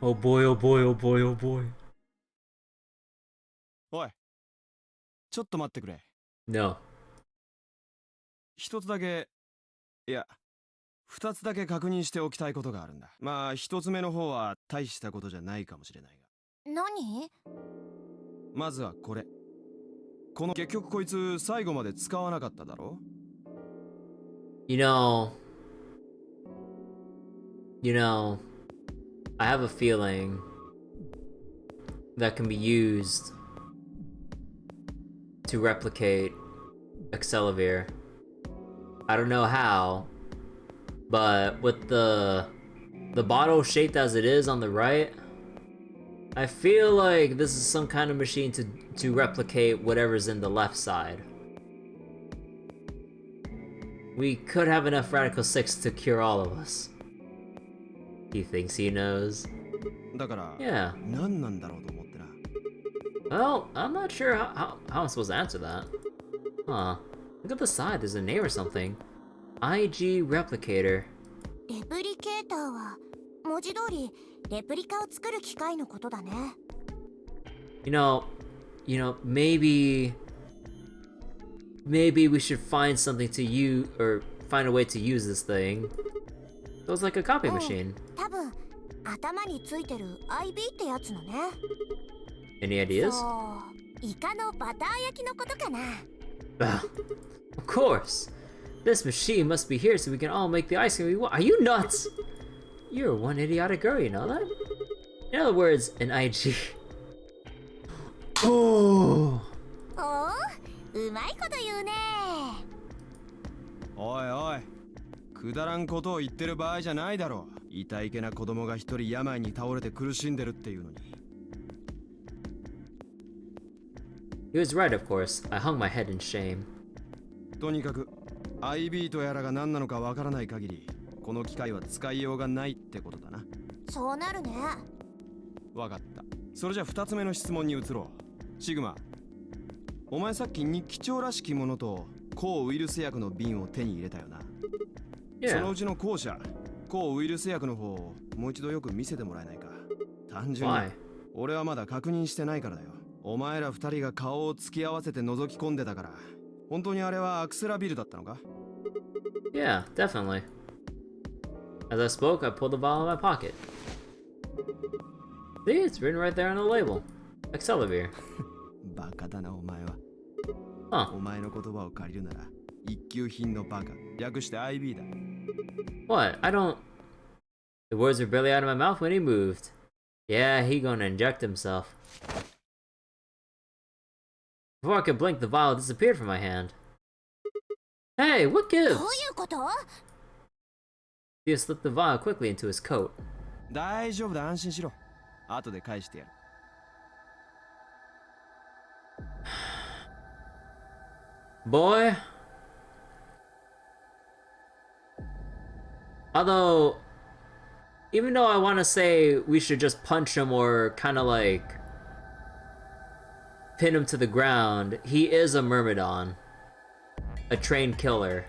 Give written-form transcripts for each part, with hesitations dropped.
Oh boy, oh boy, oh boy, oh boy. おい、ちょっと待ってくれ。No. 一つだけ、いや、二つだけ確認しておきたいことがあるんだ。まあ、一つ目の方は大したことじゃないかもしれないが。何？まずはこれ。この結局こいつ最後まで使わなかっただろ？ You know, I have a feeling that can be used to replicate Accelavir. I don't know how, but with the bottle shaped as it is on the right, I feel like this is some kind of machine to replicate whatever's in the left side. We could have enough Radical 6 to cure all of us. He thinks he knows. だから、 Yeah. 何なんだろうと思ってな。 Well, I'm not sure how I'm supposed to answer that. Huh. Look at the side, there's a name or something. IG Replicator. レプリケーターは文字通りレプリカを作る機械のことだね。You know, maybe we should find something to use, or find a way to use this thing. It was like a copy machine. 多分頭についてる IB ってやつのね。Any ideas? そう、イカのバター焼きのことかな。Of course. This machine must be here so we can all make the ice cream we want. Are you nuts? You're one idiotic girl, you know that? In other words, an IG. Oh. おお、うまいこと言うね。おいおい、くだらんことを言ってる場合じゃないだろう。痛いけな子供が一人病に倒れて苦しんでるっていうのに。He was right, of course. I hung my head in shame. とにかく IB とやらが何なのかわからない限り、この機械は使いようがないってことだな。そうなるね。わかった。それじゃ二つ目の質問に移ろう。シグマ、お前さっき日記帳らしきものと抗ウイルス薬の瓶を手に入れたよな。そのうちの後者、抗ウイルス薬の方をもう一度よく見せてもらえないか。単純に俺はまだ確認してないからだよ。お前ら二人が顔を突き合わせて覗き込んでたから、本当にあれはアクセラビルだったのか？ Yeah, definitely. As I spoke, I pulled the bottle out of my pocket. See, it's written right there on the label. Accelavir. バカだなお前は。Huh. お前の言葉を借りるなら一級品のバカ、略して IB だ。 What? I don't... The words were barely out of my mouth when he moved. Yeah, he gonna inject himself. Before I could blink, the vial disappeared from my hand. Hey, what どうい gives? うこと？ He slipped the vial quickly into his coat. 大丈夫だ、安心しろ。後で返してやる。Boy. Although, even though I want to say we should just punch him or kind of like pin him to the ground, he is a Myrmidon. A trained killer.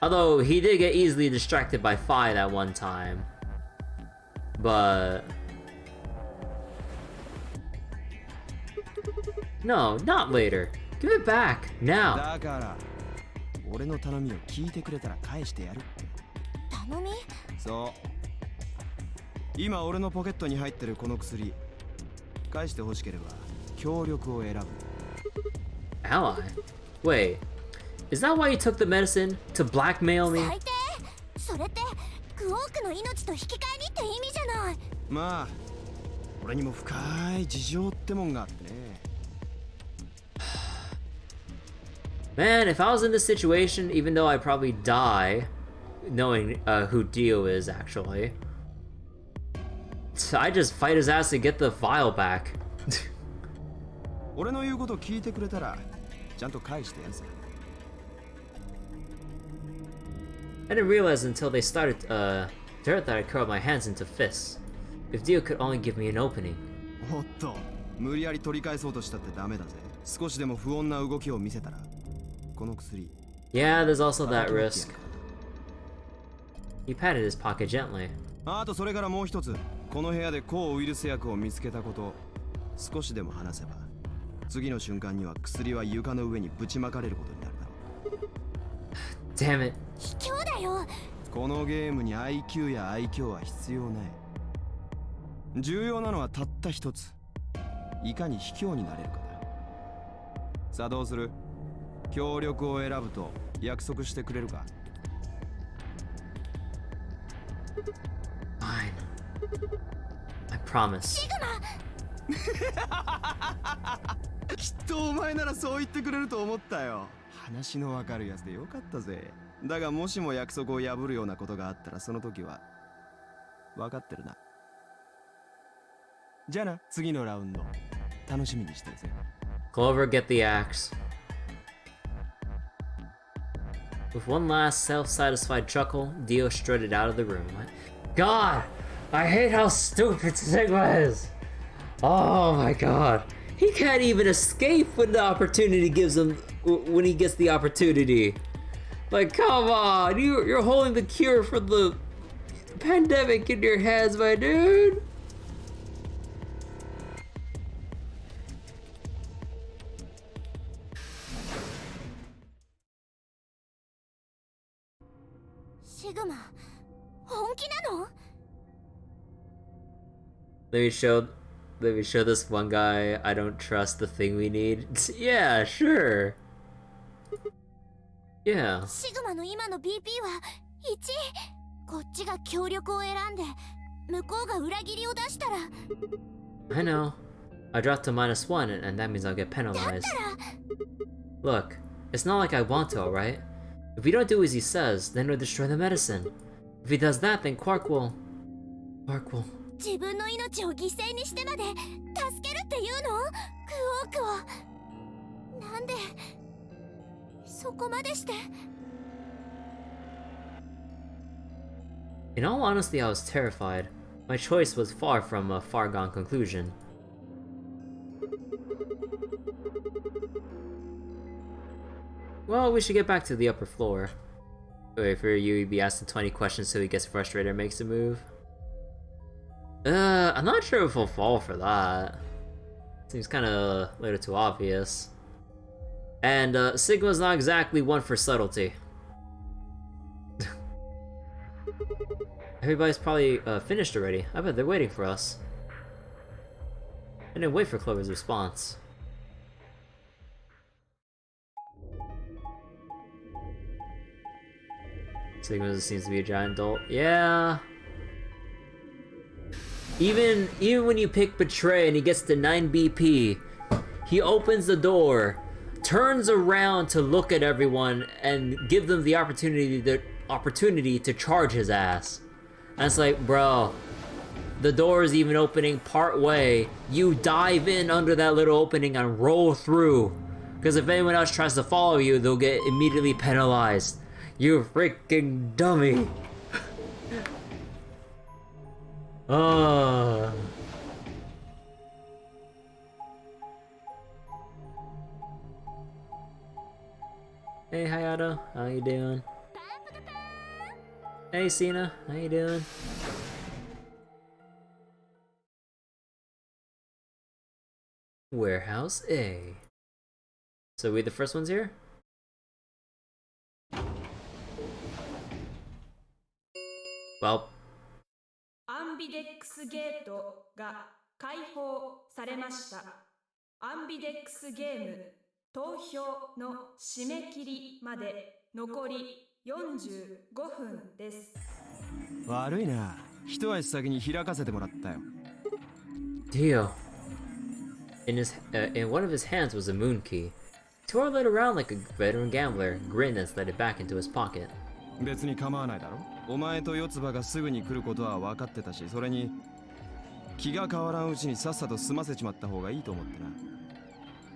Although, he did get easily distracted by Fi that one time. But... No, not later. Give it back, now. だから、俺の頼みを聞いてくれたら返してやるって。頼み？そう。今俺のポケットに入ってるこの薬、返して欲しければ協力を選ぶ。Ally? Wait, is that why you took the medicine? To blackmail me? 最低。それってクオークの命と引き換えにって意味じゃない。まあ、俺にも深い事情ってもんがあってね。Man, if I was in this situation, even though I'd probably die, knowing who Dio is actually, I just fight his ass to get the vial back. 俺の言うこと聞いてくれたらちゃんと返してやるさ。 I didn't realize until they started to hurt that I curled my hands into fists. If Dio could only give me an opening. おっと、無理やり取り返そうとしたってダメだぜ。少しでも不穏な動きを見せたら、この薬。Yeah, there's also that risk. He patted his pocket gently. あとそれからもう一つ、この部屋で抗ウイルス薬を見つけたこと、少しでも話せば、次の瞬間には薬は床の上にぶちまかれることになるだろう。Damn it. 卑怯だよ。このゲームに IQ や愛嬌は必要ない。重要なのはたった一つ、いかに卑怯になれるかだ。さあどうする？協力を選ぶと約束してくれるか？ Fine. I promise. シグマ。きっとお前ならそう言ってくれると思ったよ。話のわかるやつでよかったぜ。だがもしも約束を破るようなことがあったらその時は分かってるな。じゃあな、次のラウンド楽しみにしてるぜ。 Clover, get the axe. With one last self-satisfied chuckle, Dio strutted out of the room. God, I hate how stupid Sigma is. Oh my god. He can't even escape when the opportunity gives him, when he gets the opportunity. Like, come on, you're holding the cure for the pandemic in your hands, my dude. Sigma, 本気なの? Let me show this one guy I don't trust the thing we need. Yeah, sure. Yeah. シグマの今の BP は1。こっちが協力を選んで、向こうが裏切りを出したら。I know. I dropped to -1 and that means I'll get penalized. Look, it's not like I want to, alright? If we don't do as he says, then he'll destroy the medicine. If he does that, then Quark will... 自分の命を犠牲にしてまで助けるっていうの？クオークを。なんでそこまでして。 In all honesty, I was terrified. My choice was far from a far-gone conclusion. Well, we should get back to the upper floor. Wait, for you, you'd be asking 20 questions so he gets frustrated and makes a move. I'm not sure if he'll fall for that. Seems kinda a little too obvious. And, Sigma's not exactly one for subtlety. Everybody's probably, finished already. I bet they're waiting for us. I didn't wait for Clover's response. Sigma seems to be a giant dolt. Yeah. Even when you pick Betray and he gets to 9 BP, he opens the door, turns around to look at everyone and give them the opportunity to charge his ass. And it's like, bro, the door is even opening part way. You dive in under that little opening and roll through. Because if anyone else tries to follow you, they'll get immediately penalized. You freaking dummy. Hey Hayato, how you doing? Hey Cena, how you doing? Warehouse A. So we the first ones here? Well. アンビデックスゲートが開放されました。アンビデックスゲーム投票の締め切りまで残り45分です。悪いな。一足先に開かせてもらったよ。Dio. In one of his hands was a moon key. Twirled it around like a veteran gambler, grinned and slid it back into his pocket. 別に構わないだろ。お前と四つ葉がすぐに来ることは分かってたし、それに気が変わらんうちにさっさと済ませちまった方がいいと思ってな。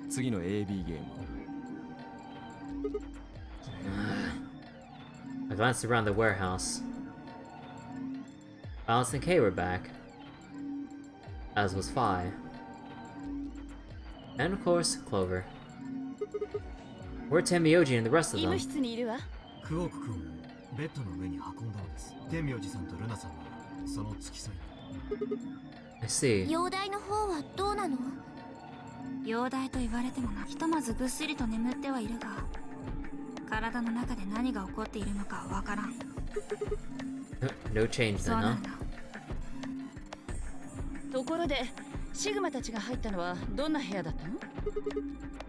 次の AB ゲーム。I glanced around the warehouse. Alice and Kay were back, as was Phi. And of course, Clover. Where'd Tenmyoji and the rest of them? クオーク君をベッドの上に運んだのです。天明寺さんとルナさんはその付き添い。 I see. 容体の方はどうなの？容体と言われてもな、ひとまずぐっすりと眠ってはいるが、体の中で何が起こっているのかはわからん。No change そう then, な huh? んだ。ところでシグマたちが入ったのはどんな部屋だったの？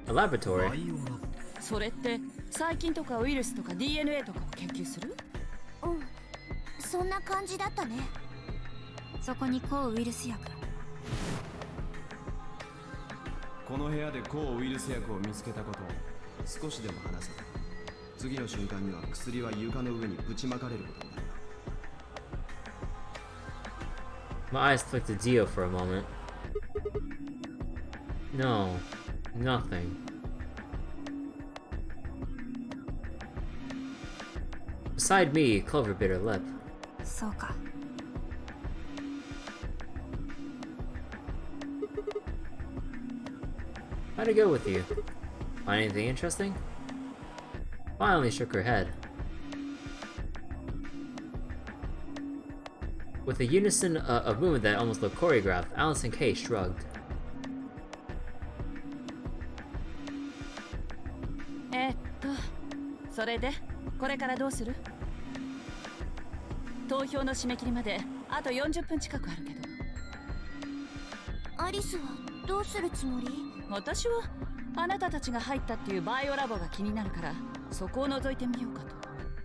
A バ laboratory. イオラボ。それって細菌とかウイルスとか DNA とかを研究する？うん、そんな感じだったね。そこに抗ウイルス薬。この部屋で抗ウイルス薬を見つけたことを少しでも話せば、次の瞬間には薬は床の上にぶちまかれることになる。 My eyes flicked to Dio for a moment. No, nothing. Beside me, Clover bit her lip. そうか。How'd it go with you? Find anything interesting? Finally shook her head. With a unison of movement that almost looked choreographed, Allison Kay shrugged. それでこれからどうする？投票の締め切りまであと40分近くあるけど。アリスはどうするつもり？私はあなたたちが入ったっていうバイオラボが気になるからそこを覗いてみようかと。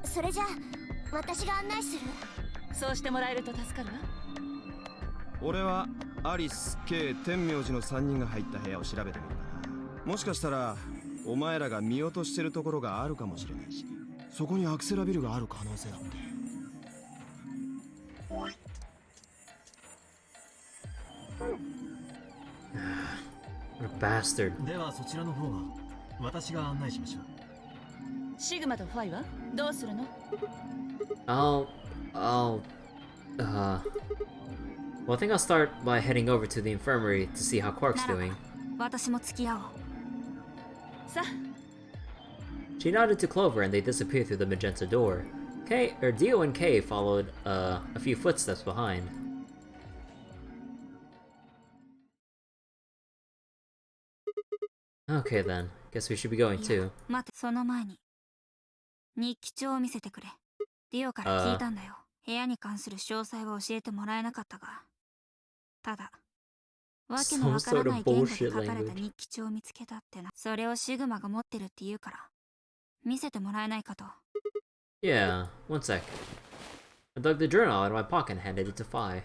それじゃあ私が案内する。そうしてもらえると助かるわ。俺はアリス、K、天明寺の3人が入った部屋を調べてみるかな。もしかしたらお前らが見落としてるところがあるかもしれないし、そこにアクセラビルがある可能性だって。 What a bastard. ではそちらの方は私が案内しましょう。シグマとファイはどうするの？ Well, I think I'll start by heading over to the infirmary to see how Quark's doing. 私も付き合おう。さあ。 She nodded to Clover and they disappeared through the magenta door. Dio and Kay followed a few footsteps behind. Okay then, guess we should be going いや too. 待て、その前に日記帳を見せてくれ。ディオから聞いたんだよ。部屋に関する詳細は教えてもらえなかったが、ただわけのわからない言語で書かれた日記帳を見つけたってな。それをシグマが持ってるって言うから見せてもらえないかと。 Yeah, one sec. I dug the journal out of my pocket and handed it to Phi.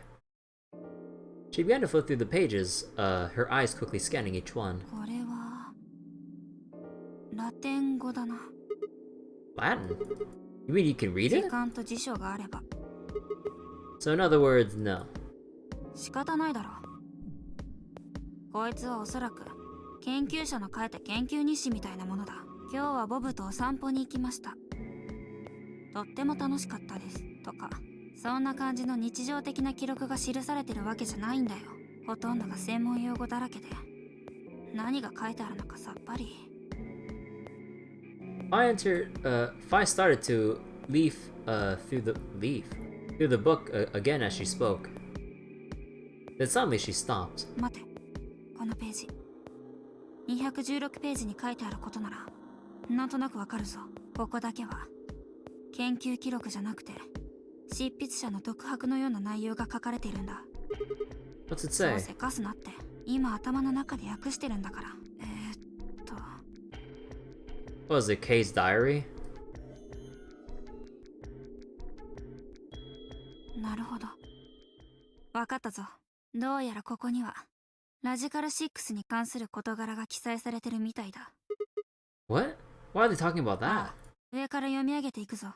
She began to flip through the pages, her eyes quickly scanning each one. これはラテン語だな。 Latin? You mean you can read 時 it? 間と辞書があれば So in other words, no. 仕方ないだろう。こいつはおそらく研究者の書いた研究日誌みたいなものだ。今日はボブとお散歩に行きました。とっても楽しかったですとか、そんな感じの日常的な記録が記されてるわけじゃないんだよ。ほとんどが専門用語だらけで何が書いてあるのかさっぱり。Phi started to leaf through the book again as she spoke. Then suddenly she stopped. 待て、このページ216ページに書いてあることならなんとなくわかるぞ。ここだけは研究記録じゃなくて執筆者の独白のような内容が書かれているんだ。 What's it そう say? せかすなって。今頭の中で訳してるんだから。What was it, Kay's diary? なるほど。わかったぞ。どうやらここにはラジカル6に関する事柄が記載されてるみたいだ。 What? Why are they talking about あ that? あ、上から読み上げていくぞ。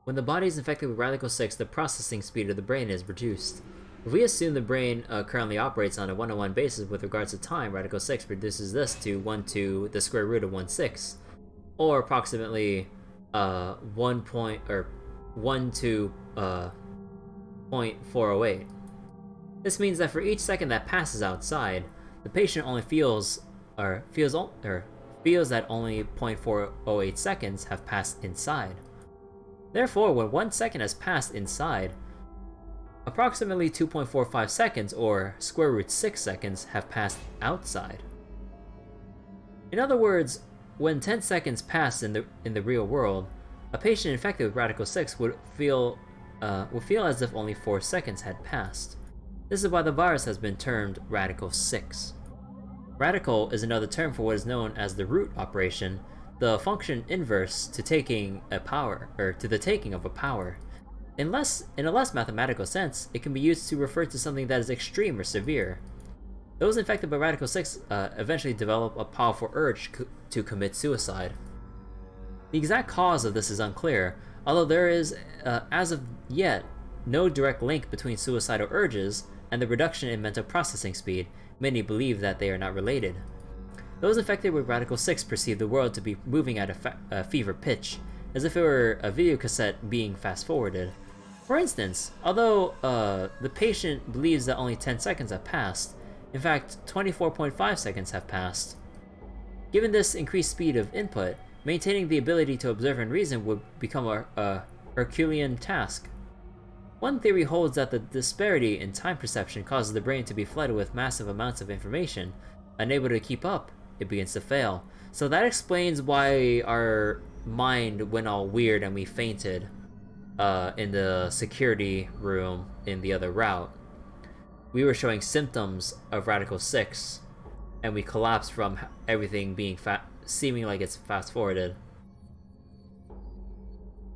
When the body is infected with Radical 6, the processing speed of the brain is reduced. If we assume the brain currently operates on a 1-to-1 basis with regards to time, Radical 6 reduces this to 1 to the square root of 1/6, or approximately 1 to 0.408. This means that for each second that passes outside, the patient only feels that only 0.408 seconds have passed inside. Therefore, when 1 second has passed inside, approximately 2.45 seconds, or square root 6 seconds, have passed outside. In other words, when 10 seconds pass in the real world, a patient infected with Radical 6 would feel as if only 4 seconds had passed. This is why the virus has been termed Radical 6. Radical is another term for what is known as the root operation, the function inverse to taking a power, or to the taking of a power. In a less mathematical sense, it can be used to refer to something that is extreme or severe. Those infected by Radical 6 eventually develop a powerful urge to commit suicide. The exact cause of this is unclear, although there is, as of yet, no direct link between suicidal urges and the reduction in mental processing speed. Many believe that they are not related. Those infected with Radical 6 perceive the world to be moving at a fever pitch, as if it were a video cassette being fast-forwarded. For instance, although the patient believes that only 10 seconds have passed, in fact, 24.5 seconds have passed. Given this increased speed of input, maintaining the ability to observe and reason would become a Herculean task. One theory holds that the disparity in time perception causes the brain to be flooded with massive amounts of information. Unable to keep up, it begins to fail. So that explains why our mind went all weird and we fainted in the security room in the other route. We were showing symptoms of Radical 6, and we collapsed from everything being seeming like it's fast-forwarded.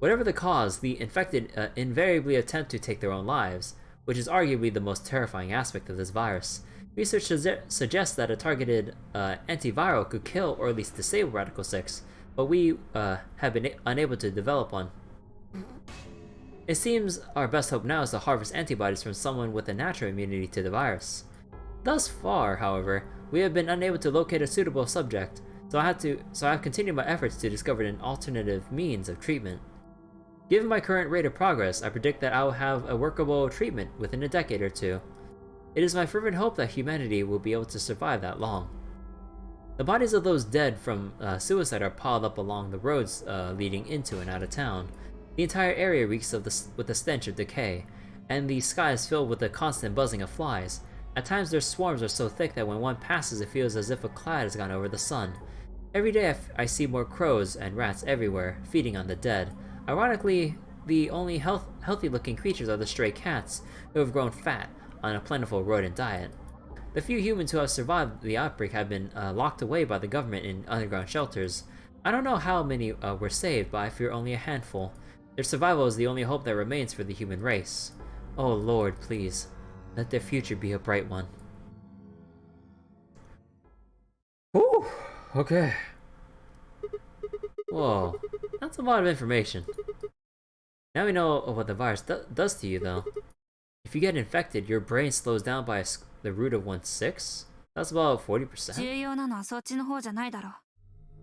Whatever the cause, the infected invariably attempt to take their own lives, which is arguably the most terrifying aspect of this virus. Research suggests that a targeted antiviral could kill or at least disable Radical 6, but we have been unable to develop one. It seems our best hope now is to harvest antibodies from someone with a natural immunity to the virus. Thus far, however, we have been unable to locate a suitable subject, so I have continued my efforts to discover an alternative means of treatment. Given my current rate of progress, I predict that I will have a workable treatment within a decade or two. It is my fervent hope that humanity will be able to survive that long. The bodies of those dead from suicide are piled up along the roads leading into and out of town. The entire area reeks with the stench of decay, and the sky is filled with the constant buzzing of flies. At times their swarms are so thick that when one passes it feels as if a cloud has gone over the sun. Every day I see more crows and rats everywhere, feeding on the dead. Ironically, the only healthy-looking creatures are the stray cats, who have grown fat on a plentiful rodent diet. The few humans who have survived the outbreak have been locked away by the government in underground shelters. I don't know how many were saved, but I fear only a handful. Their survival is the only hope that remains for the human race. Oh Lord, please, let their future be a bright one. Whew, okay. Whoa, that's a lot of information. Now we know what the virus does to you, though. If you get infected, your brain slows down by the root of 1/6? That's about 40%. 重要なのはそっちの方じゃないだろう。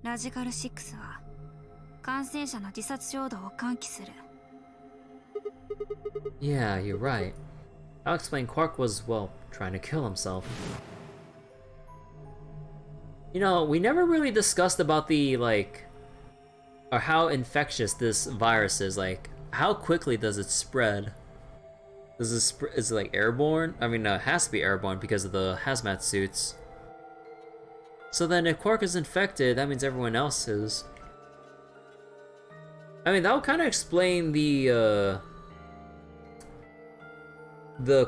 ラジカル6は感染者の自殺衝動を喚起する。Yeah, you're right. I'll explain Quark was, well, trying to kill himself. You know, we never really discussed about the, or how infectious this virus is. Like, how quickly does it spread? Is it like airborne? I mean, it has to be airborne because of the hazmat suits. So then if Quark is infected, that means everyone else is. I mean, that would kind of explain the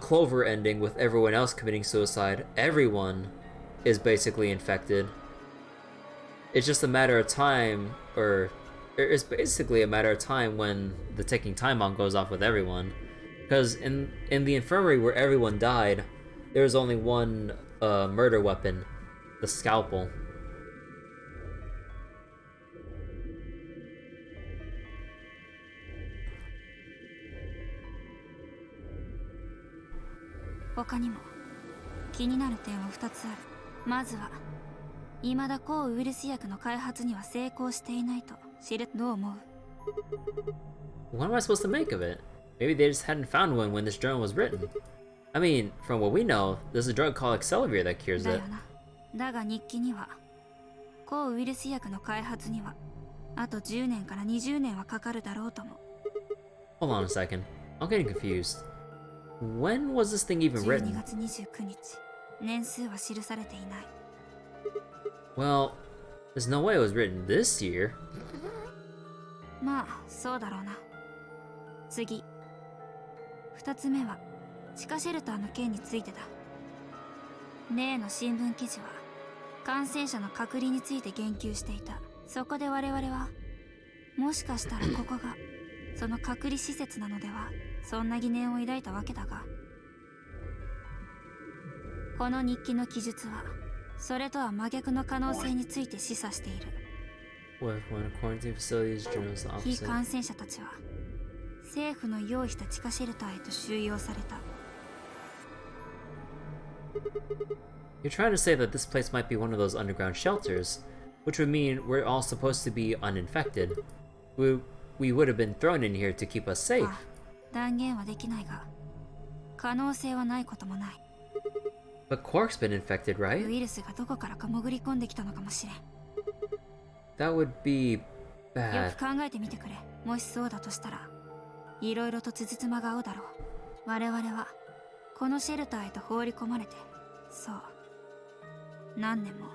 Clover ending with everyone else committing suicide. Everyone is basically infected. It's just a matter of time, or it's basically a matter of time when the ticking time bomb goes off with everyone. Because in the infirmary where everyone died, there was only one murder weapon, the scalpel.他にも気になる点は2つある。まずは未だ抗ウイルス薬の開発には成功していないと知る。どう思う？ What am I supposed to make of it? Maybe they just hadn't found one when this journal was written. I mean, from what we know, there's a drug called Excelivir that cures だ it. よな。だが日記には抗ウイルス薬の開発にはあと10年から20年はかかるだろうとも Hold on a second. I'm getting confused. When was this thing even 12 written? 月29日。年数は記されていない。 Well, there's no way it was written this year. まあ、そうだろうな。次。2つ目は、地下シェルターの件についてだ。例の新聞記事は、感染者の隔離について言及していた。そこで我々は、もしかしたらここが、その隔離施設なのでは、そんな疑念を抱いたわけだが、この日記の記述は、それとは真逆の可能性について示唆している。What if one of quarantine facilities journals the 非 opposite? 感染者たちは、政府の用意した地下シェルターへと収容された。 You're trying to say that this place might be one of those underground shelters, which would mean we're all supposed to be uninfected. We would have been thrown in here to keep us safe. あ、断言はできないが、可能性はないこともない。 But Quark's been infected, ウ right? イルスがどこからか潜り込んできたのかもしれん。 That would be よ bad. く考えてみてくれ。もしそうだとしたら、いろいろとつじつまが合うだろう。我々は、このシェルターへと放り込まれて、そう。何年も、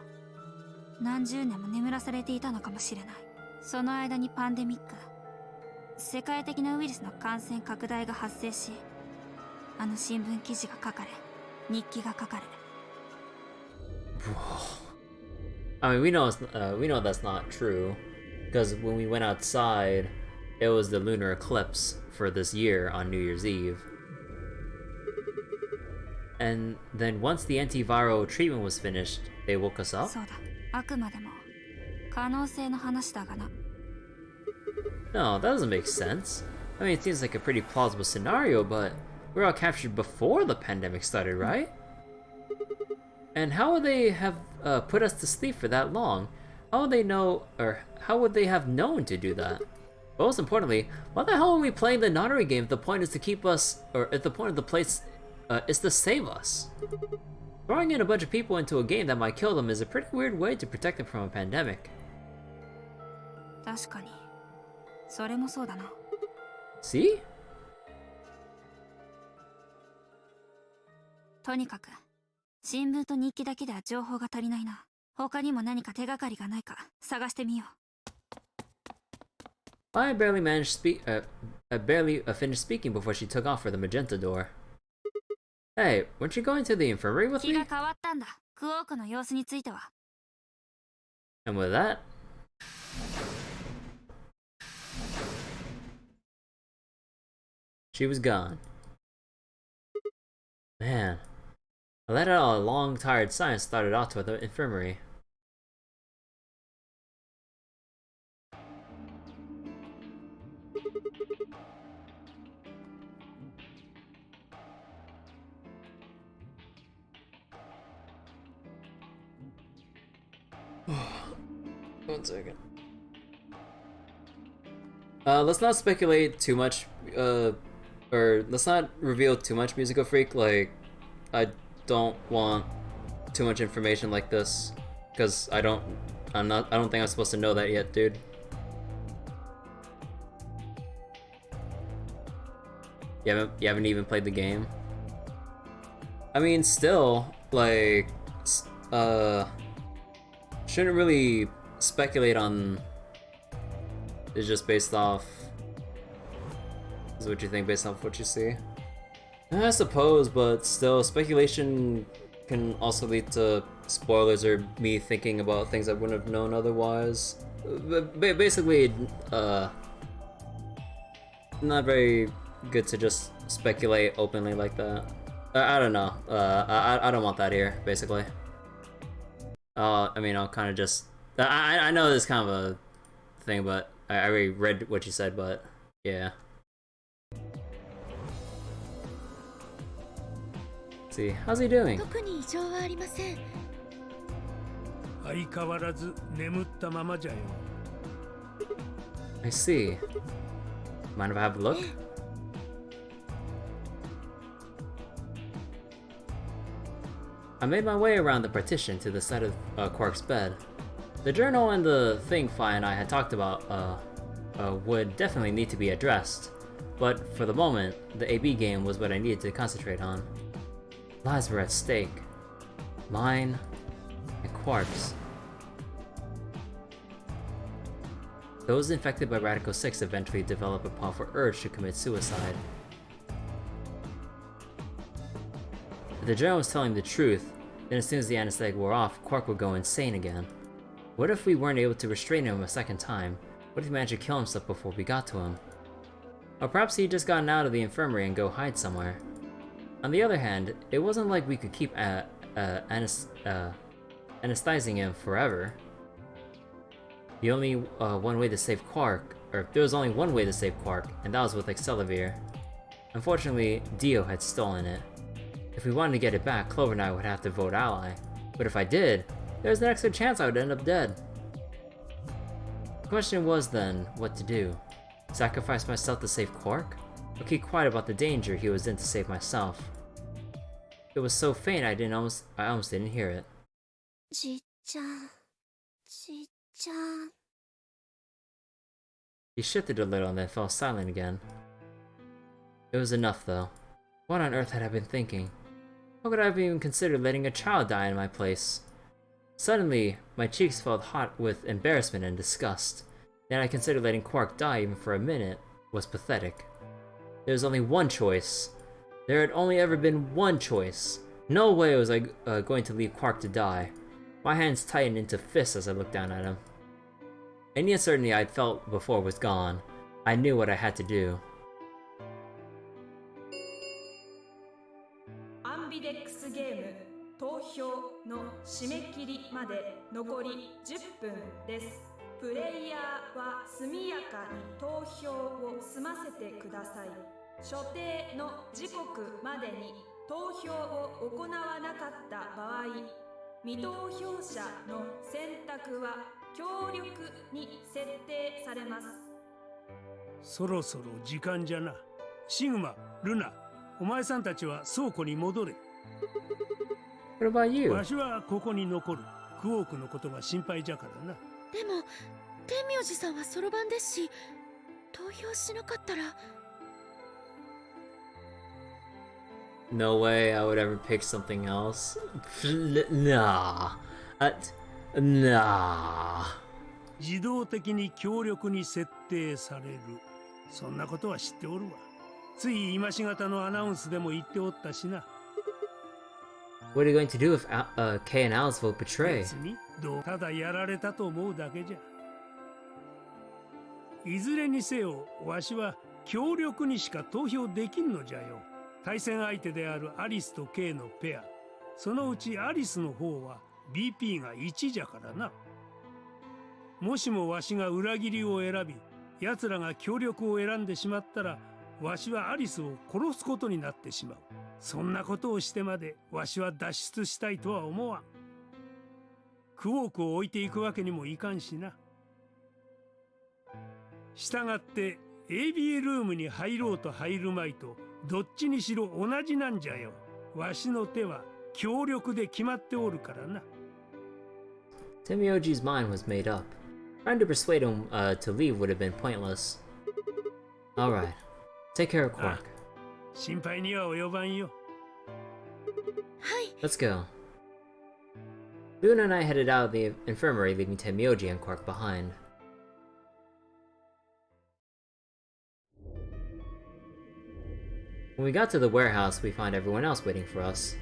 何十年も眠らされていたのかもしれない。その間にパンデミック、世界的なウイルスの感染拡大が発生し、あの新聞記事が書かれ、日記が書かれ。I mean, we know that's not true, because when we went outside, it was the lunar eclipse for this year on New Year's Eve. And then once the antiviral treatment was finished, they woke us up? そうだ。あくまでも、可能性の話だがな。 No, that doesn't make sense. I mean, it seems like a pretty plausible scenario, but we were all captured before the pandemic started, right? And how would they have put us to sleep for that long? How would they know, or how would they have known to do that? Most importantly, why the hell are we playing the notary game if the point is to keep us, or if the point of the place is to save us? Throwing in a bunch of people into a game that might kill them is a pretty weird way to protect them from a pandemic. 確かに。それもそうだな。 See? とにかく、新聞と日記だけでは情報が足りないな。他にも何か手がかりがないか探してみよう。I barely managed to speak. I barely finished speaking before she took off for the magenta door. Hey, weren't you going to the infirmary with 気 me? が変わったんだ。クオークの様子については。 And with that, she was gone. Man, I let out a long, tired sigh and started off to the infirmary. One second. Let's not speculate too much, or let's not reveal too much, Musical Freak. Like, I don't want too much information like this, because I don't think I'm supposed to know that yet, dude. You haven't even played the game? I mean, still, like, shouldn't really speculate on. It's just based off. Is what you think based off what you see? I suppose, but still, speculation can also lead to spoilers or me thinking about things I wouldn't have known otherwise. Basically, not very good to just speculate openly like that. I don't know. I don't want that here, basically. I mean, I'll kind of just. I know this is kind of a thing, but I already read what you said, but yeah. Let's see, how's he doing? 特に異常はありません。相変わらず眠ったままじゃよ。 I see. Mind if I have a look? I made my way around the partition to the side of Quark's bed. The journal and the thing Fi and I had talked about would definitely need to be addressed. but for the moment, the AB game was what I needed to concentrate on. Lives were at stake. Mine and Quark's. Those infected by Radical 6 eventually develop a powerful urge to commit suicide. If the general was telling the truth, then as soon as the anesthetic wore off, Quark would go insane again. What if we weren't able to restrain him a second time? What if he managed to kill himself before we got to him? Or perhaps he'd just gotten out of the infirmary and go hide somewhere. On the other hand, it wasn't like we could keep anesthetizing him forever. The only one way to save Quark, or there was only one way to save Quark, and that was with Excelivir. Unfortunately, Dio had stolen it. If we wanted to get it back, Clover and I would have to vote ally. But if I did, there was an extra chance I would end up dead. The question was then, what to do? Sacrifice myself to save Quark? Or keep quiet about the danger he was in to save myself? It was so faint I almost didn't hear it. じっちゃん、じっちゃん。 He shifted a little and then fell silent again. It was enough though. What on earth had I been thinking? How could I have even considered letting a child die in my place? Suddenly, my cheeks felt hot with embarrassment and disgust. Then I considered letting Quark die even for a minute was pathetic. There was only one choice. There had only ever been one choice. No way was I going to leave Quark to die. My hands tightened into fists as I looked down at him. Any uncertainty I'd felt before was gone. I knew what I had to do. アンビデックスゲーム投票の締め切りまで残り10分です。プレイヤーは速やかに投票を済ませてください。所定の時刻までに投票を行わなかった場合、未投票者の選択は協力に設定されます。そろそろ時間じゃな。シグマ、ルナ、お前さんたちは倉庫に戻れ。 What about you? わしはここに残る。クオークのことが心配じゃからな。でも天明寺さんはそろばんですし、投票しなかったら。 No way I would ever pick something else. Nah. Nah. 自動的に強力に設定される。そんなことは知っておるわ。つい今しがたのアナウンスでも言っておったしな。 What are you going to do if Kay and Alice vote betray? 別にただやられたと思うだけじゃ。いずれにせよ、わしは強力にしか投票できんのじゃよ。対戦相手であるアリスと K のペア。そのうちアリスの方は BP が1じゃからな。もしもわしが裏切りを選び、奴らが協力を選んでしまったら、わしはアリスを殺すことになってしまう。そんなことをしてまでわしは脱出したいとは思わん。クォークを置いていくわけにもいかんしな。したがって AB ルームに入ろうと入るまいとどっちにしろ同じなんじゃよ。わしの手は強力で決まっておるからな。Temioji's mind was made up. Trying to persuade him to leave would have been pointless. Alright. Take care of Quark. 心配には及ばんよ。はい。 Let's go. Luna and I headed out of the infirmary, leaving Temioji and Quark behind. When we got to the warehouse, we found everyone else waiting for us.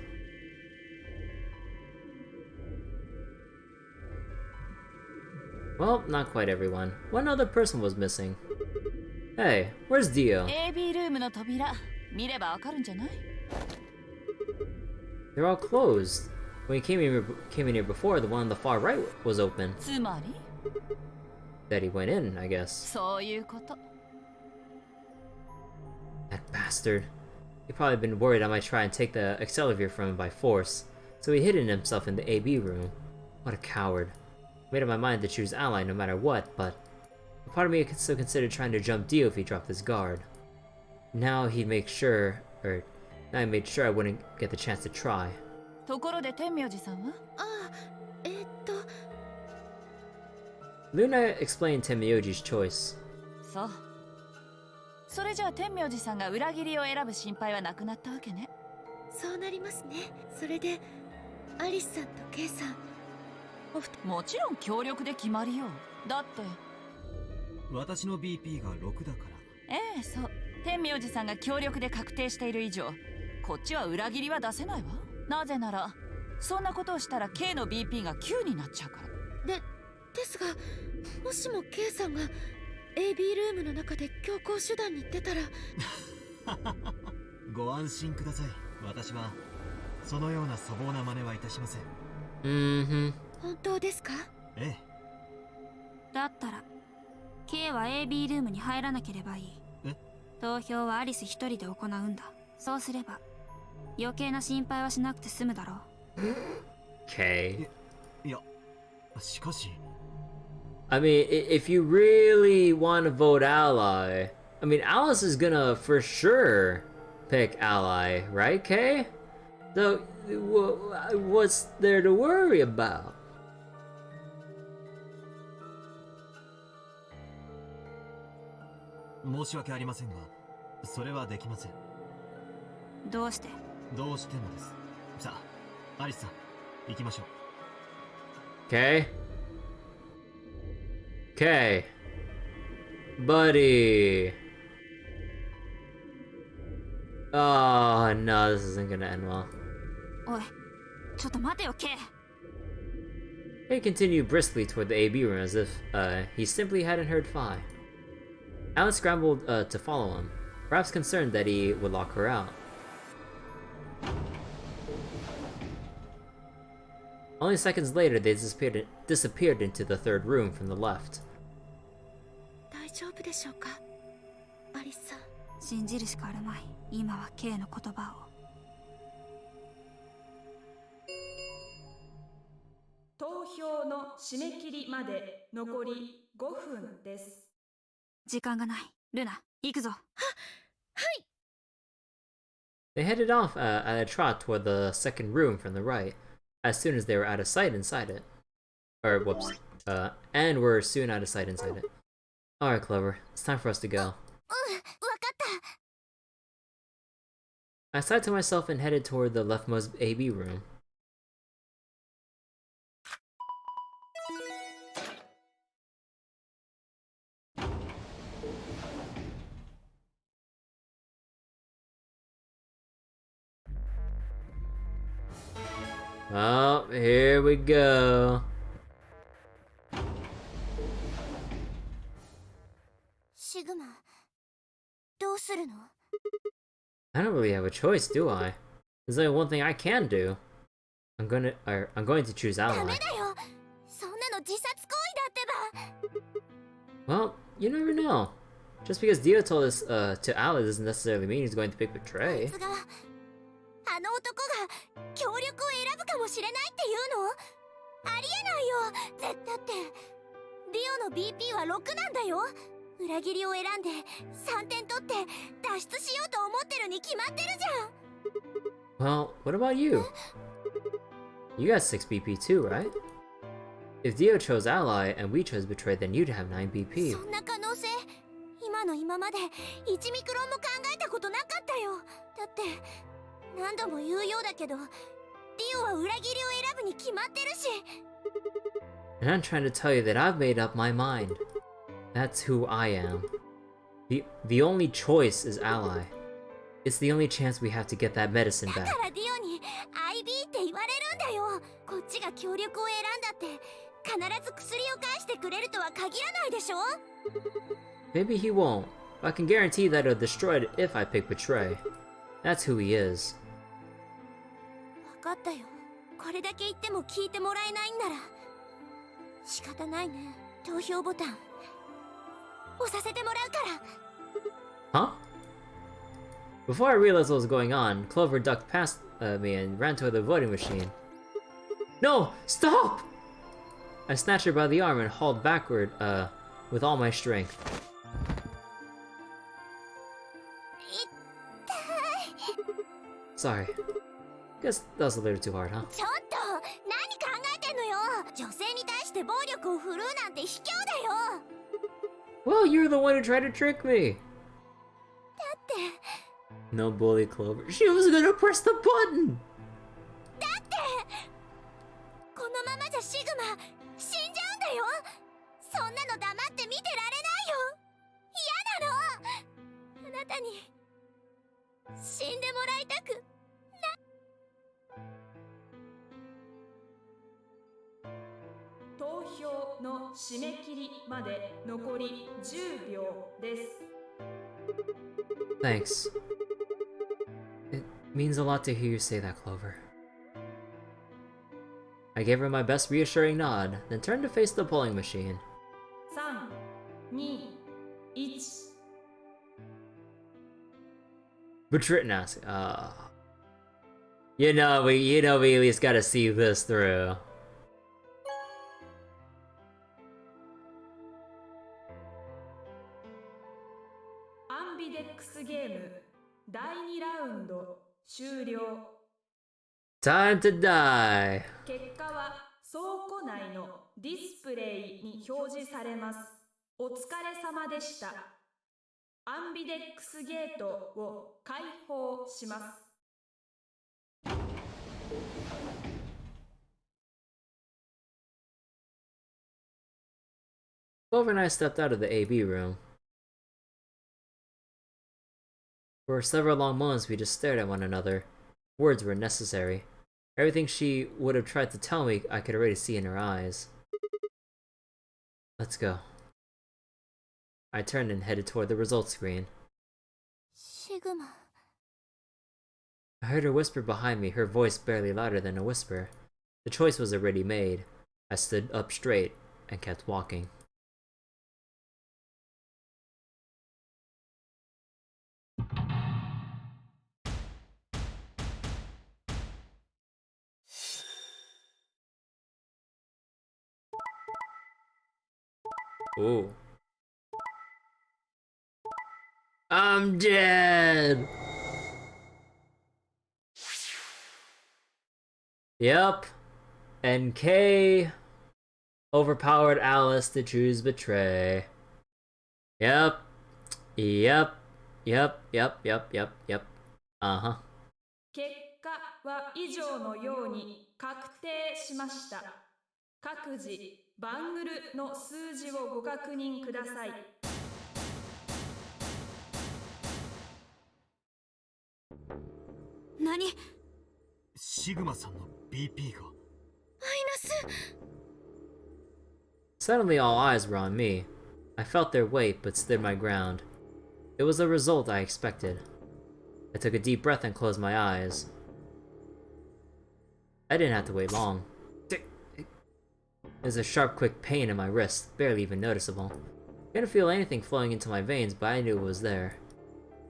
Well, not quite everyone. One other person was missing. Hey, where's Dio? AB ルームの扉見ればわかるんじゃない？ They're all closed. When we came in here before, the one on the far right was open. つまり That he went in, I guess. そういうこと。 That bastard. He probably been worried I might try and take the Excelivir from him by force, so he hidden himself in the AB room. What a coward. Made up my mind to choose ally no matter what, but a part of me still considered trying to jump Dio if he dropped his guard. Now he made sure I wouldn't get the chance to try. ところで天明寺さんは？あ、Luna explained Temioji's choice. そう。それじゃあ天明寺さんが裏切りを選ぶ心配はなくなったわけね。そうなりますね。それでアリスさんとケイさん、もちろん協力で決まりよ。だって私の BP が6だから。ええ、そう。天明寺さんが協力で確定している以上、こっちは裏切りは出せないわ。なぜならそんなことをしたら K の BP が9になっちゃうから。ですが、もしもケイさんが AB ルームの中で強行手段に出たら。ご安心ください。私はそのような粗暴な真似はいたしません。本当ですか？ええ。だったら K は AB ルームに入らなければいい。投票はアリス一人で行うんだ。そうすれば余計な心配はしなくて済むだろう。Okay. いや、しかし。I mean, if you really want to vote ally, I mean, Alice is gonna for sure pick ally, right, Kay? So, what's there to worry about? 申し訳ありませんが、それはできません。どうして？どうしてもです。さあ、アリスさん、行きましょう。Okay. Okay. Buddy. Oh, no, this isn't gonna end well. おい、ちょっと待てよ K。 He continued briskly toward the AB room as if he simply hadn't heard Phi. Alice scrambled to follow him, perhaps concerned that he would lock her out. Only seconds later, they disappeared into the third room from the left. 大丈夫でしょうか、アリスさん。信じるしかあるまい。今は K の言葉を。投票の締め切りまで残り5分です。時間がない。ルナ、行くぞ。They headed off at a trot toward the second room from the right, as soon as they were out of sight inside it. Or, whoops. And were soon out of sight inside it. Alright, Clover, it's time for us to go. わかった。 I sighed to myself and headed toward the leftmost AB room. Oh, here we go. シグマ、どうするの？ I don't really have a choice, do I? There's only one thing I can do. I'm going to choose ダ ally. メだよ。そんなの自殺行為だってば。 Well, you never know. Just because Dio told us to ally doesn't necessarily mean he's going to pick あい betray. つがあの男が協力を選ぶかもしれないっていうの？ありえないよ。だってディオの BP は6なんだよ。裏切りを選んで3点取って脱出しようと思ってるに決まってるじゃん。 Well, what about you? You got 6 BP too, right? If Dio chose ally and we chose betray, then you'd have 9 BP. そんな可能性、今の今まで1ミクロンも考えたことなかったよ。だって何度も言うようだけど、ディオは裏切りを選ぶに決まってるし。 And I'm trying to tell you that I've made up my mind. That's who I am. The only choice is ally. It's the only chance we have to get that medicine だ back. からディオに IB って言われるんだよ。こっちが協力を選んだって必ず薬を返してくれるとは限らないでしょ。 Maybe he won't, but I can guarantee that it'll destroy it if I pick betray. That's who he is. 分かったよ。これだけ言っても聞いてもらえないんなら仕方ないね。投票ボタン押させてもらうから。 Huh? Before I realized what was going on, Clover ducked past me and ran toward the voting machine. No! Stop! I snatched her by the arm and hauled backward, with all my strength. 痛い。 Sorry. Guess that was a little too hard, huh? ちょっと何考えてんのよ。女性に対して暴力を振るうなんて卑怯だよ。 Well, you're the one who tried to trick me! No bully Clover. She was gonna press the button! だってこのままじゃシグマ死んじゃうんだよ。そんなの黙って見てられないよ。嫌なの。あなたに死んでもらいたく。投票の締め切りまで残り10秒です。Thanks. It means a lot to hear you say that, Clover. I gave her my best reassuring nod, then turned to face the polling machine. 3、2、1。Bertritnas, you know we at least gotta see this through. アンビデックスゲーム第2ラウンド終了。 Time to die. 結果は倉庫内のディスプレイに表示されます。お疲れ様でした。アンビデックスゲートを開放します。Clover and I stepped out of the AB room. For several long moments, we just stared at one another. Words were necessary. Everything she would have tried to tell me, I could already see in her eyes. Let's go. I turned and headed toward the results screen. シグマ。 I heard her whisper behind me, her voice barely louder than a whisper. The choice was already made. I stood up straight and kept walking. Ooh. I'm dead! Yep. And K overpowered Alice to choose Betray. Yep. Yep. Yep. Yep. Yep. Yep. Yep. Uh-huh. 結果は以上のように確定しました。各自バングルの数字をご確認ください。何？シグマさんの BP が。マイナス。 Suddenly all eyes were on me. I felt their weight but stood my ground. It was the result I expected. I took a deep breath and closed my eyes. I didn't have to wait long. There's a sharp, quick pain in my wrist, barely even noticeable. I couldn't feel anything flowing into my veins, but I knew it was there.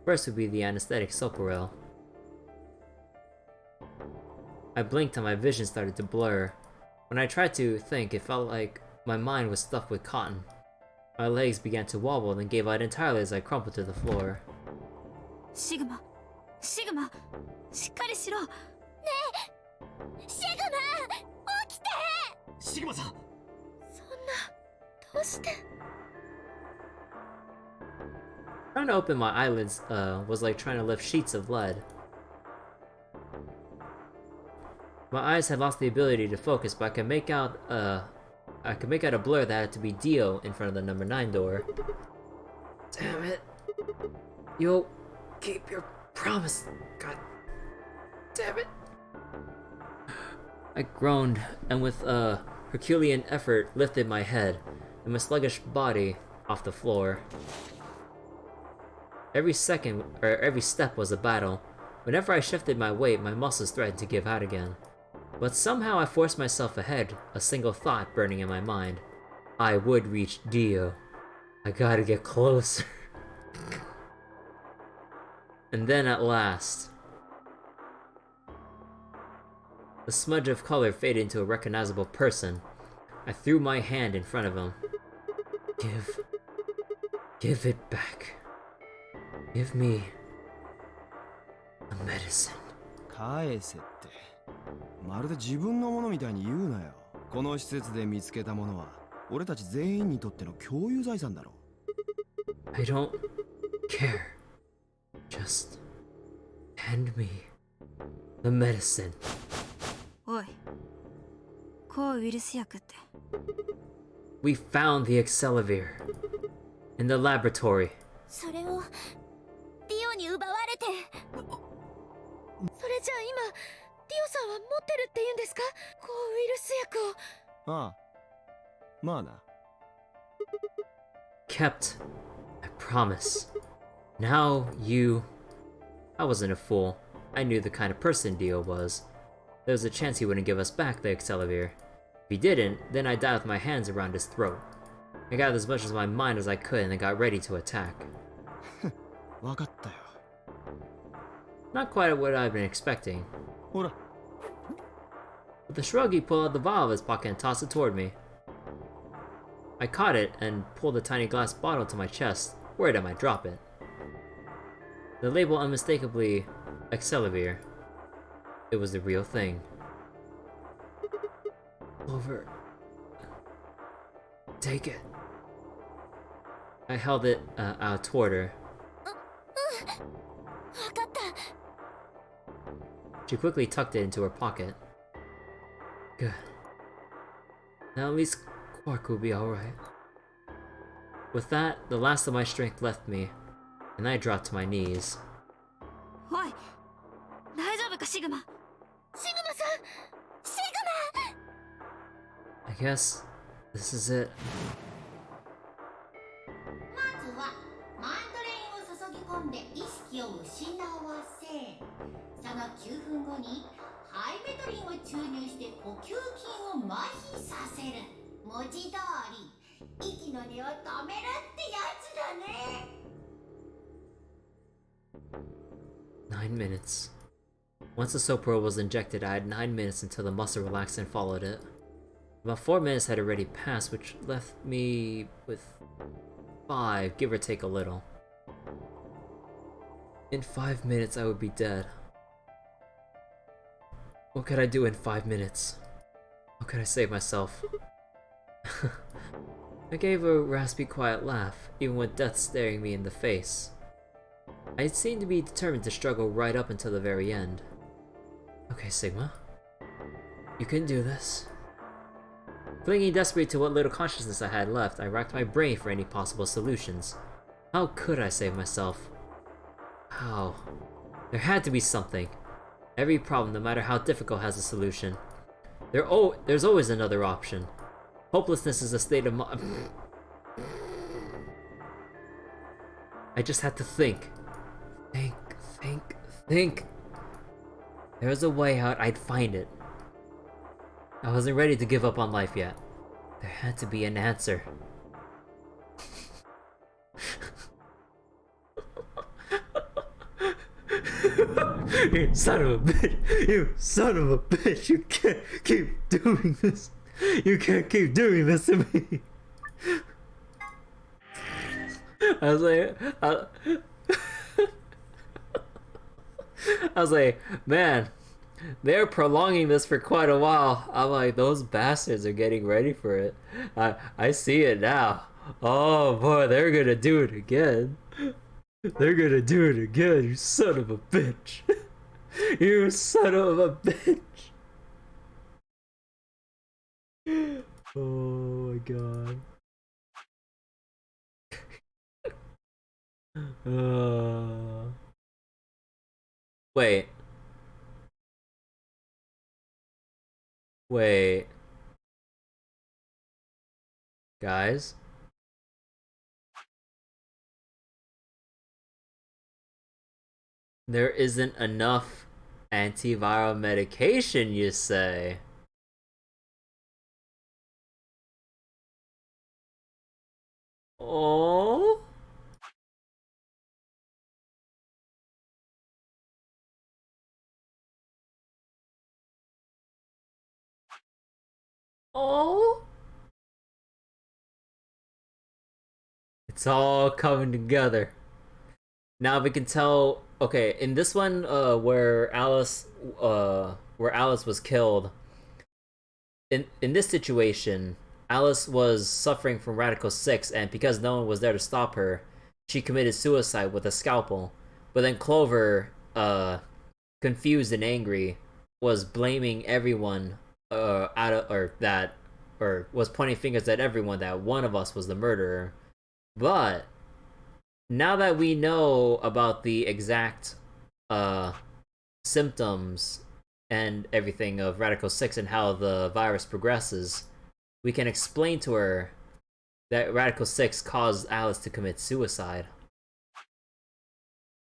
First would be the anesthetic Soporil. I blinked and my vision started to blur. When I tried to think, it felt like my mind was stuffed with cotton. My legs began to wobble, then gave out entirely as I crumpled to the floor. シグマ、シグマ、しっかりしろ。ねえ、シグマ、起きて。シグマさん。そんな、どうして。 Trying to open my eyelids was like trying to lift sheets of lead. My eyes had lost the ability to focus, but I could make out a blur that had to be Dio in front of the number 9 door. Damn it. You'll keep your promise. God damn it. I groaned, and with a Herculean effort lifted my head and my sluggish body off the floor. Every step was a battle. Whenever I shifted my weight, my muscles threatened to give out again. But somehow I forced myself ahead, a single thought burning in my mind. I would reach Dio. I gotta get closer. And then at last, the smudge of color faded into a recognizable person. I threw my hand in front of him. Give it back. Give me the medicine. 返せって。まるで自分のものみたいに言うなよ。この施設で見つけたものは俺たち全員にとっての共有財産だろ。I don't care. Just Hand me the medicine. おい、抗ウイルス薬って。We found the Excelivir in the laboratory. それをディオに奪われて。それじゃあ今ディオさんは持ってるって言うんですか？抗ウイルス薬を。ああ、まあな。Kept. I promise. Now you... I wasn't a fool. I knew the kind of person Dio was. There was a chance he wouldn't give us back the Excelivir. If he didn't, then I died with my hands around his throat. I gathered as much of my mind as I could and then got ready to attack. わかったよ。 Not quite what I'd been expecting. ほら。 With a shrug, he pulled out the vial of his pocket and tossed it toward me. I caught it and pulled the tiny glass bottle to my chest, worried I might drop it. The label unmistakably Excelivir. It was the real thing. Clover. Take it. I held it out toward her. わかった。 She quickly tucked it into her pocket. Good. Now at least Quark will be alright. With that, the last of my strength left me, and I dropped to my knees. おい、大丈夫かシグマ。シグマさん、シグマ。 I guess this is it. まずはマンドレインを注ぎ込んで意識を失わせ、その9分後にハイメトリンを注入して呼吸筋を麻痺させる。文字通り息の根を止めるってやつだね。 9 minutes. Once the soap pearl was injected, I had 9 minutes until the muscle relaxed and followed it. About 4 minutes had already passed, which left me with 5, give or take a little. In 5 minutes, I would be dead. What could I do in 5 minutes? How could I save myself? I gave a raspy, quiet laugh, even with death staring me in the face. I seemed to be determined to struggle right up until the very end. Okay, Sigma. You can do this. Clinging desperately to what little consciousness I had left, I racked my brain for any possible solutions. How could I save myself? How? There had to be something. Every problem, no matter how difficult, has a solution. There's always another option. Hopelessness is a state of mind. I just had to think. Think. There's a way out, I'd find it. I wasn't ready to give up on life yet. There had to be an answer. You son of a bitch! You son of a bitch! You can't keep doing this! You can't keep doing this to me! I was like, man, they're prolonging this for quite a while. I'm like, those bastards are getting ready for it. I see it now. Oh boy, they're gonna do it again. They're gonna do it again, you son of a bitch. You son of a bitch. Oh my god. Wait. Guys? There isn't enough antiviral medication, you say? Oh? Oh? It's all coming together. Now we can tell. Okay, in this one, where Alice was killed. In this situation, Alice was suffering from Radical 6, and because no one was there to stop her, she committed suicide with a scalpel. But then Clover confused and angry, was blaming everyone or was pointing fingers at everyone that one of us was the murderer. But now that we know about the exact symptoms and everything of Radical 6 and how the virus progresses, we can explain to her that Radical 6 caused Alice to commit suicide.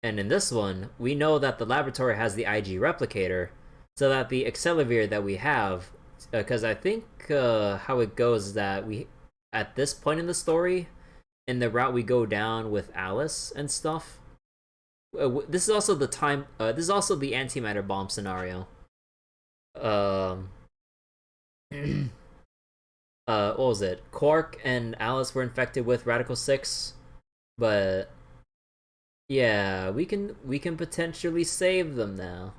And in this one, we know that the laboratory has the IG replicator, so that the Accelavir that we have, because I think how it goes is that we, at this point in the story, in the route we go down with Alice and stuff, this is also the time. This is also the antimatter bomb scenario. What was it? Quark and Alice were infected with Radical 6, but yeah, we can potentially save them now.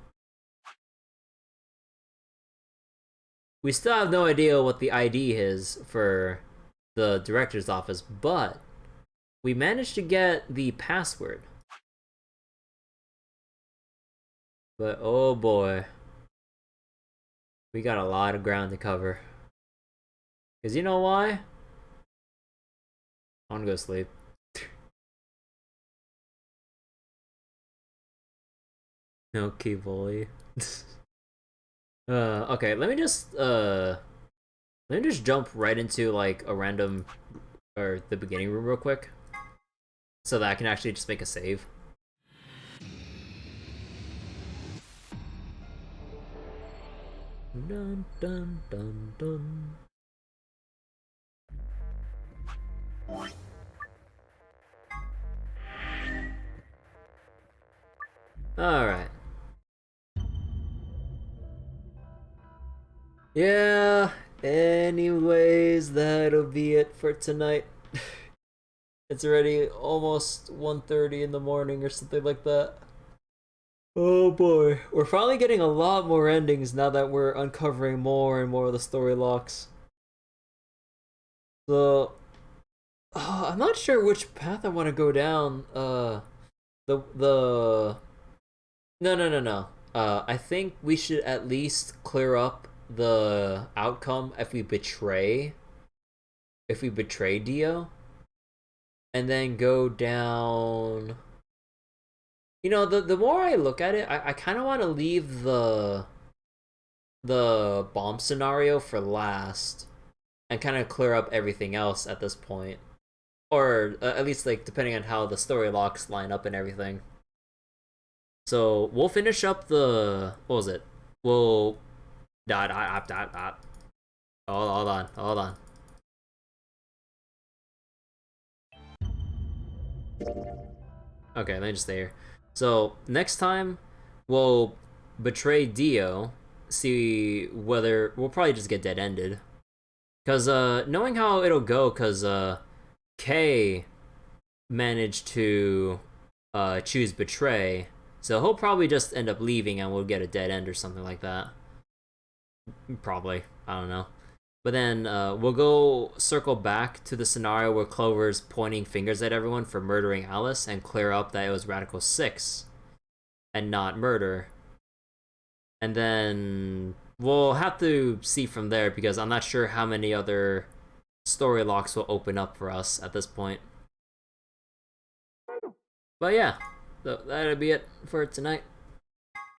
We still have no idea what the ID is for the director's office, but we managed to get the password. But oh boy, we got a lot of ground to cover. Cause you know why? I wanna go to sleep. Okay, bully. Okay, let me just jump right into like a random or the beginning room real quick, so that I can actually just make a save. Dun dun dun dun. Alright. Yeah, anyways, that'll be it for tonight. It's already almost 1:30 in the morning or something like that. Oh boy, we're finally getting a lot more endings now that we're uncovering more and more of the story locks. So, I'm not sure which path I want to go down. No. I think we should at least clear up the outcome if we betray Dio, and then go down. You know, the more I look at it, I kind of want to leave the bomb scenario for last and kind of clear up everything else at this point, or at least like depending on how the story locks line up and everything. So we'll finish up the, what was it? We'll hold on. Okay, let me just stay here. So next time we'll betray Dio, see whether we'll probably just get dead ended. Cause knowing how it'll go, cause Kay managed to choose betray. So he'll probably just end up leaving and we'll get a dead end or something like that. Probably. I don't know. But then we'll go circle back to the scenario where Clover's pointing fingers at everyone for murdering Alice and clear up that it was Radical 6 and not murder. And then we'll have to see from there because I'm not sure how many other story locks will open up for us at this point. But yeah. So that'll be it for tonight.